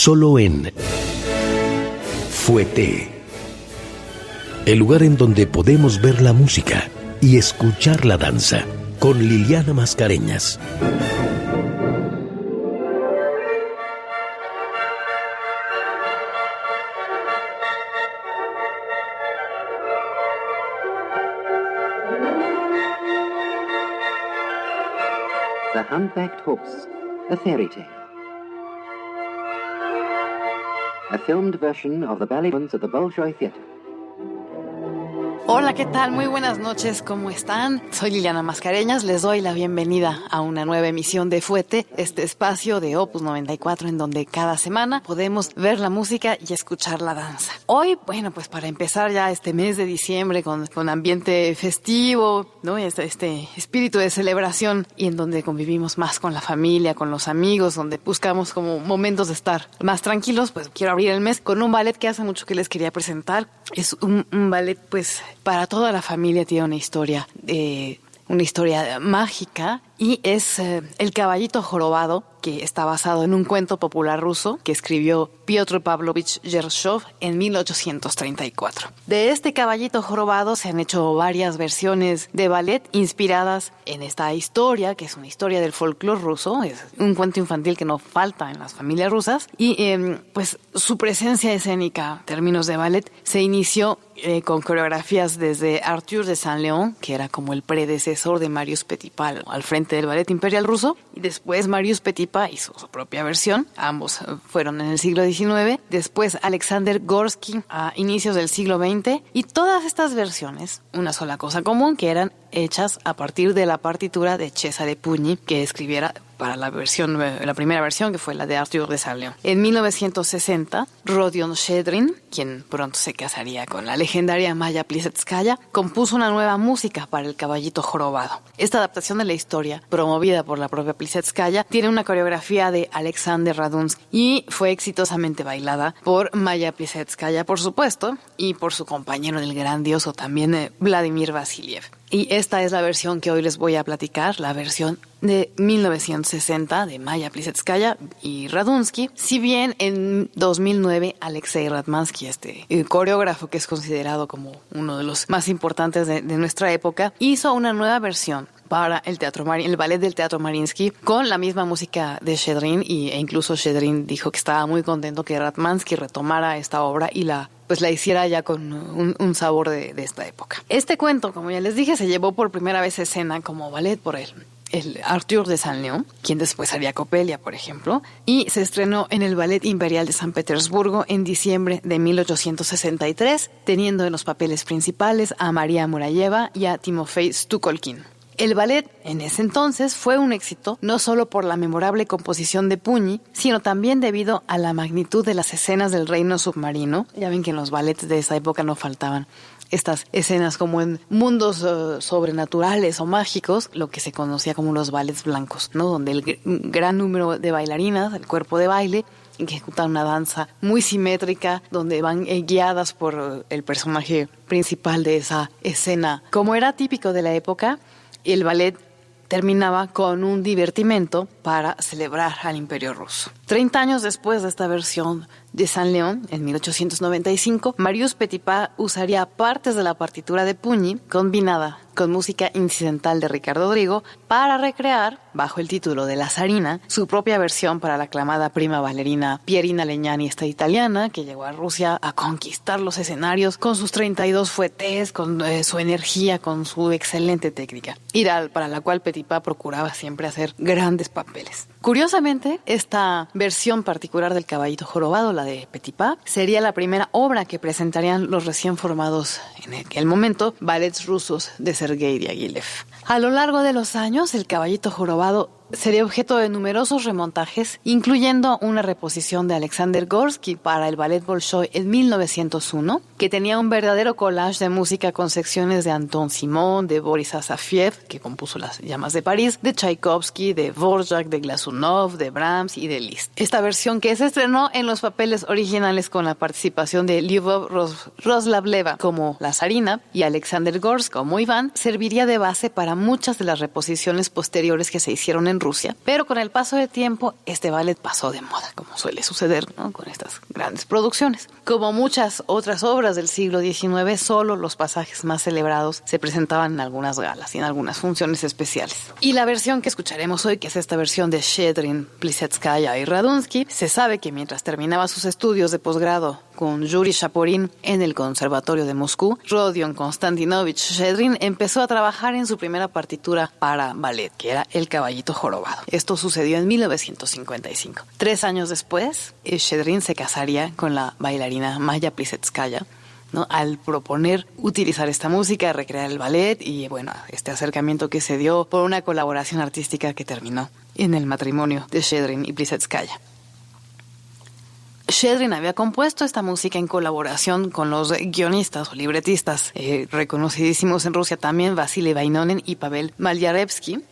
solo en Fouetté, el lugar en donde podemos ver la música y escuchar la danza, con Liliana Mascareñas. The Humpbacked Horse, a fairy tale. A filmed version of the ballet at the Bolshoi Theatre. Hola, ¿qué tal? Muy buenas noches, ¿cómo están? Soy Liliana Mascareñas, les doy la bienvenida a una nueva emisión de Fouetté, este espacio de Opus 94 en donde cada semana podemos ver la música y escuchar la danza. Hoy, bueno, pues para empezar ya este mes de diciembre con ambiente festivo, ¿no? Este espíritu de celebración y en donde convivimos más con la familia, con los amigos, donde buscamos como momentos de estar más tranquilos, pues quiero abrir el mes con un ballet que hace mucho que les quería presentar. Es un ballet, pues, para toda la familia, tiene una historia mágica y es El caballito jorobado, que está basado en un cuento popular ruso que escribió Piotr Pavlovich Yershov en 1834. De este caballito jorobado se han hecho varias versiones de ballet inspiradas en esta historia, que es una historia del folclore ruso, es un cuento infantil que no falta en las familias rusas y pues su presencia escénica en términos de ballet se inició con coreografías desde Arthur de Saint-Léon, que era como el predecesor de Marius Petipa al frente del ballet imperial ruso, y después Marius Petipa hizo su propia versión, ambos fueron en el siglo XIX, después Alexander Gorsky a inicios del siglo XX, y todas estas versiones, una sola cosa común, que eran hechas a partir de la partitura de Cesare Pugni, que escribiera para la primera versión, que fue la de Arthur de Saint-Léon. En 1960, Rodion Shchedrin, quien pronto se casaría con la legendaria Maya Plisetskaya, compuso una nueva música para El caballito jorobado. Esta adaptación de la historia, promovida por la propia Plisetskaya, tiene una coreografía de Alexander Radunsky y fue exitosamente bailada por Maya Plisetskaya, por supuesto, y por su compañero del grandioso también Vladimir Vasiliev. Y esta es la versión que hoy les voy a platicar, la versión de 1960 de Maya Plisetskaya y Radunsky. Si bien en 2009 Alexei Ratmansky, coreógrafo que es considerado como uno de los más importantes de nuestra época, hizo una nueva versión para el ballet del Teatro Mariinsky con la misma música de Shchedrin e incluso Shchedrin dijo que estaba muy contento que Ratmansky retomara esta obra y la hiciera ya con un sabor de esta época. Este cuento, como ya les dije, se llevó por primera vez a escena como ballet por el Arthur de Saint-Léon, quien después haría Coppelia, por ejemplo, y se estrenó en el Ballet Imperial de San Petersburgo en diciembre de 1863, teniendo en los papeles principales a María Murayeva y a Timofey Stukolkin. El ballet, en ese entonces, fue un éxito no solo por la memorable composición de Pugni, sino también debido a la magnitud de las escenas del reino submarino. Ya ven que en los ballets de esa época no faltaban estas escenas como en mundos sobrenaturales o mágicos, lo que se conocía como los ballets blancos, ¿no? Donde el gran número de bailarinas, el cuerpo de baile, ejecutan una danza muy simétrica, donde van guiadas por el personaje principal de esa escena. Como era típico de la época, el ballet terminaba con un divertimento para celebrar al Imperio ruso. 30 años después de esta versión de Saint-Léon, en 1895, Marius Petipa usaría partes de la partitura de Pugni combinada con música incidental de Ricardo Drigo para recrear, bajo el título de La Zarina, su propia versión para la aclamada prima bailarina Pierina Legnani, esta italiana que llegó a Rusia a conquistar los escenarios con sus 32 fouettés, con su energía, con su excelente técnica, y para la cual Petipa procuraba siempre hacer grandes papeles. Curiosamente, esta versión particular del Caballito Jorobado, la de Petipa, sería la primera obra que presentarían los recién formados en aquel momento ballets rusos de Sergei Diaghilev. A lo largo de los años, el Caballito Jorobado sería objeto de numerosos remontajes, incluyendo una reposición de Alexander Gorsky para el Ballet Bolshoi en 1901, que tenía un verdadero collage de música con secciones de Anton Simon, de Boris Asafiev, que compuso Las llamas de París, de Tchaikovsky, de Dvorak, de Glazunov, de Brahms y de Liszt. Esta versión, que se estrenó en los papeles originales con la participación de Lyubov Roslavleva como la Zarina y Alexander Gorsky como Iván, serviría de base para muchas de las reposiciones posteriores que se hicieron en en Rusia, pero con el paso del tiempo este ballet pasó de moda, como suele suceder, ¿no?, con estas grandes producciones. Como muchas otras obras del siglo XIX, solo los pasajes más celebrados se presentaban en algunas galas y en algunas funciones especiales. Y la versión que escucharemos hoy, que es esta versión de Shchedrin, Plisetskaya y Radunsky, se sabe que mientras terminaba sus estudios de posgrado con Yuri Shaporin en el Conservatorio de Moscú, Rodion Konstantinovich Shchedrin empezó a trabajar en su primera partitura para ballet, que era El caballito jorobado. Esto sucedió en 1955. 3 años después, Shchedrin se casaría con la bailarina Maya Plisetskaya, ¿no?, al proponer utilizar esta música, recrear el ballet y, bueno, este acercamiento que se dio por una colaboración artística que terminó en el matrimonio de Shchedrin y Plisetskaya. Shchedrin había compuesto esta música en colaboración con los guionistas o libretistas reconocidísimos en Rusia también, Vasily Vainonen y Pavel Malyarevsky.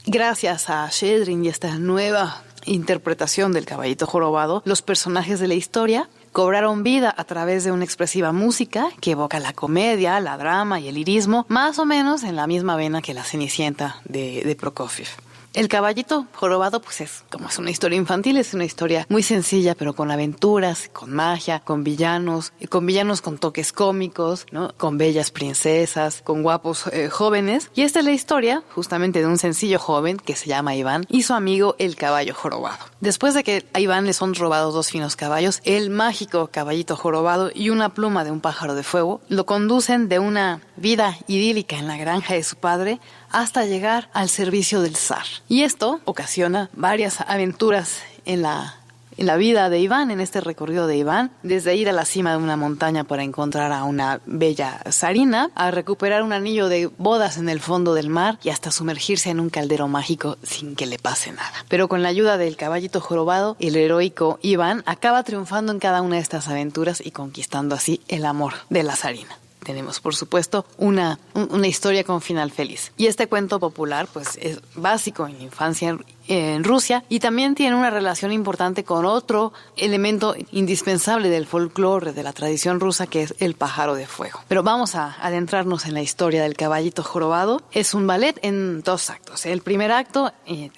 Gracias a Shchedrin y esta nueva interpretación del caballito jorobado, los personajes de la historia cobraron vida a través de una expresiva música que evoca la comedia, la drama y el lirismo, más o menos en la misma vena que La Cenicienta de Prokofiev. El caballito jorobado, pues es una historia infantil, es una historia muy sencilla, pero con aventuras, con magia, con villanos con toques cómicos, ¿no?, con bellas princesas, con guapos jóvenes. Y esta es la historia justamente de un sencillo joven que se llama Iván y su amigo el caballo jorobado. Después de que a Iván le son robados 2 finos caballos, el mágico caballito jorobado y una pluma de un pájaro de fuego lo conducen de una vida idílica en la granja de su padre hasta llegar al servicio del zar. Y esto ocasiona varias aventuras en la vida de Iván, en este recorrido de Iván, desde ir a la cima de una montaña para encontrar a una bella zarina, a recuperar un anillo de bodas en el fondo del mar y hasta sumergirse en un caldero mágico sin que le pase nada. Pero con la ayuda del caballito jorobado, el heroico Iván acaba triunfando en cada una de estas aventuras y conquistando así el amor de la zarina. Tenemos, por supuesto, una historia con final feliz. Y este cuento popular, pues, es básico en la infancia en Rusia y también tiene una relación importante con otro elemento indispensable del folclore, de la tradición rusa, que es el pájaro de fuego. Pero vamos a adentrarnos en la historia del caballito jorobado. Es un ballet en 2 actos. El primer acto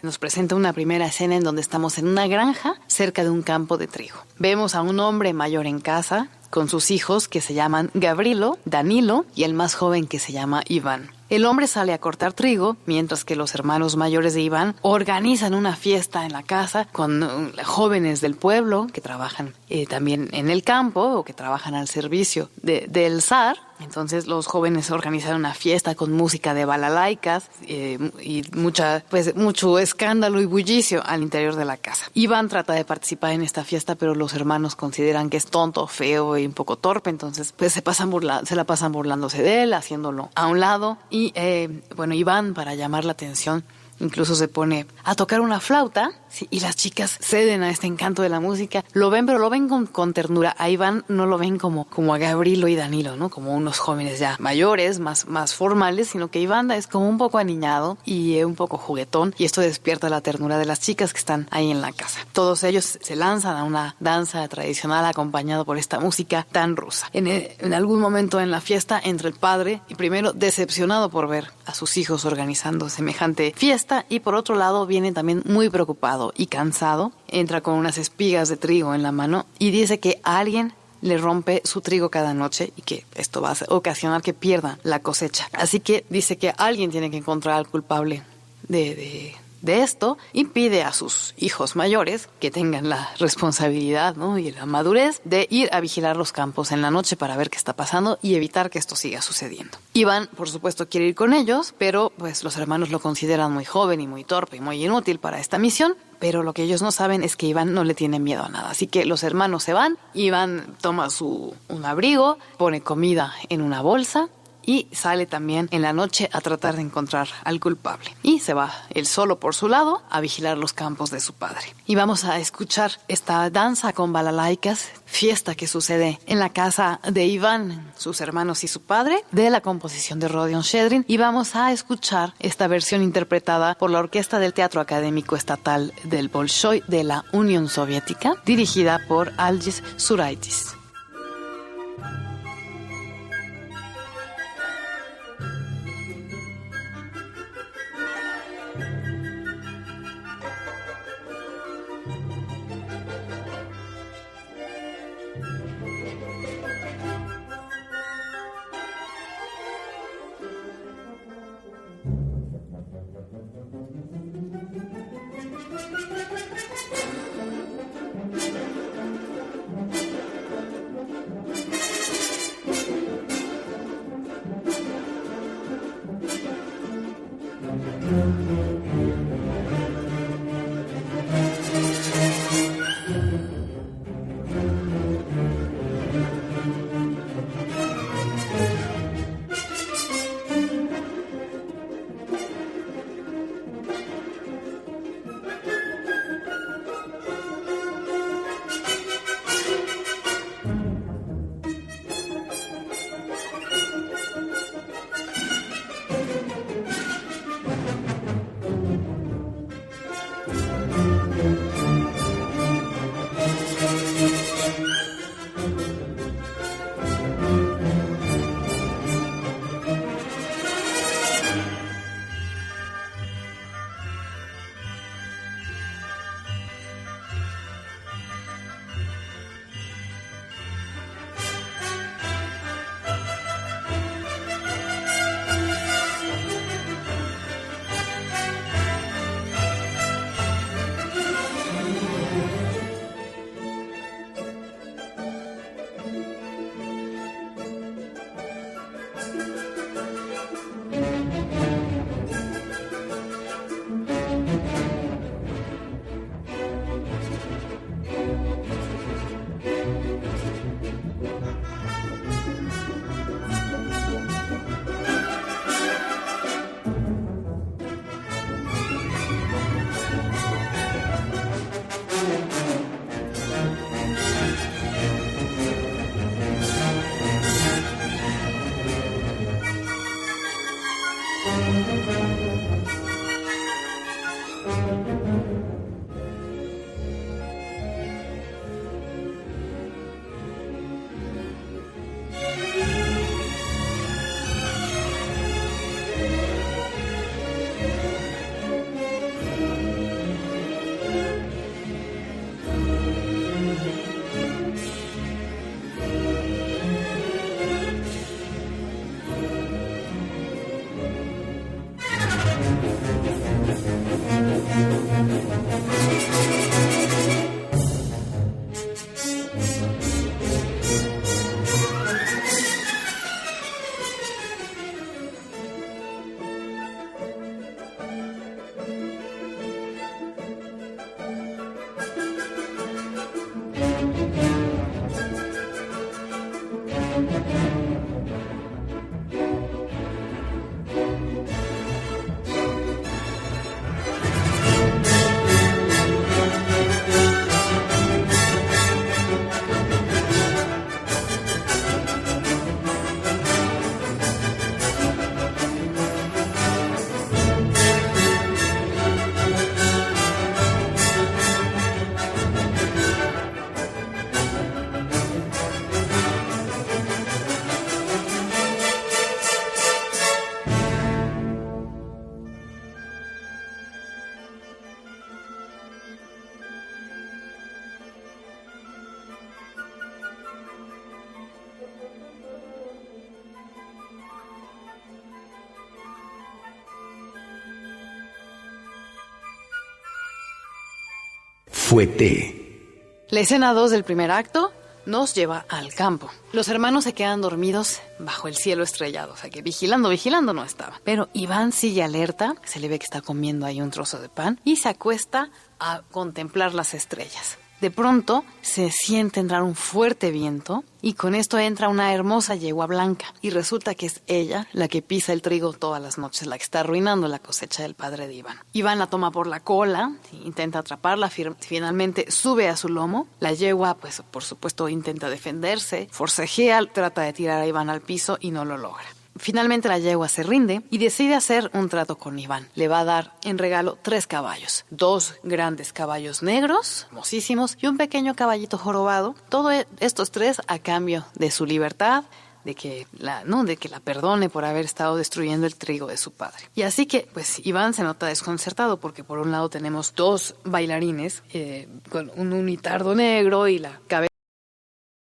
nos presenta una primera escena en donde estamos en una granja cerca de un campo de trigo. Vemos a un hombre mayor en casa con sus hijos que se llaman Gavrilo, Danilo y el más joven que se llama Iván. El hombre sale a cortar trigo, mientras que los hermanos mayores de Iván organizan una fiesta en la casa con jóvenes del pueblo que trabajan también en el campo o que trabajan al servicio del zar. Entonces los jóvenes organizan una fiesta con música de balalaikas y mucho escándalo y bullicio al interior de la casa. Iván trata de participar en esta fiesta, pero los hermanos consideran que es tonto, feo y un poco torpe, entonces pues se la pasan burlándose de él, haciéndolo a un lado. Y Iván, para llamar la atención, incluso se pone a tocar una flauta, ¿sí?, y las chicas ceden a este encanto de la música. Lo ven, pero lo ven con ternura. A Iván no lo ven como a Gavrilo y Danilo, ¿no?, como unos jóvenes ya mayores, más formales, sino que Iván es como un poco aniñado y un poco juguetón, y esto despierta la ternura de las chicas que están ahí en la casa. Todos ellos se lanzan a una danza tradicional acompañado por esta música tan rusa. En algún momento en la fiesta entra el padre, y primero decepcionado por ver a sus hijos organizando semejante fiesta, y por otro lado viene también muy preocupado y cansado, entra con unas espigas de trigo en la mano y dice que a alguien le rompe su trigo cada noche y que esto va a ocasionar que pierda la cosecha. Así que dice que alguien tiene que encontrar al culpable de esto, y pide a sus hijos mayores que tengan la responsabilidad, ¿no?, y la madurez de ir a vigilar los campos en la noche para ver qué está pasando y evitar que esto siga sucediendo. Iván, por supuesto, quiere ir con ellos, pero pues los hermanos lo consideran muy joven y muy torpe y muy inútil para esta misión. Pero lo que ellos no saben es que Iván no le tiene miedo a nada. Así que los hermanos se van, Iván toma un abrigo, pone comida en una bolsa y sale también en la noche a tratar de encontrar al culpable. Y se va él solo por su lado a vigilar los campos de su padre. Y vamos a escuchar esta danza con balalaikas, fiesta que sucede en la casa de Iván, sus hermanos y su padre, de la composición de Rodion Shchedrin. Y vamos a escuchar esta versión interpretada por la Orquesta del Teatro Académico Estatal del Bolshoi de la Unión Soviética, dirigida por Algis Suraitis. Fouetté. La escena 2 del primer acto nos lleva al campo. Los hermanos se quedan dormidos bajo el cielo estrellado, o sea que vigilando no estaba. Pero Iván sigue alerta, se le ve que está comiendo ahí un trozo de pan y se acuesta a contemplar las estrellas. De pronto se siente entrar un fuerte viento y con esto entra una hermosa yegua blanca y resulta que es ella la que pisa el trigo todas las noches, la que está arruinando la cosecha del padre de Iván. Iván la toma por la cola, intenta atraparla, finalmente sube a su lomo. La yegua, pues por supuesto, intenta defenderse, forcejea, trata de tirar a Iván al piso y no lo logra. Finalmente la yegua se rinde y decide hacer un trato con Iván. Le va a dar en regalo 3 caballos. 2 grandes caballos negros, hermosísimos, y un pequeño caballito jorobado. Todos estos 3 a cambio de su libertad, de que la perdone por haber estado destruyendo el trigo de su padre. Y así que, pues, Iván se nota desconcertado porque por un lado tenemos 2 bailarines con un unitardo negro y la cabeza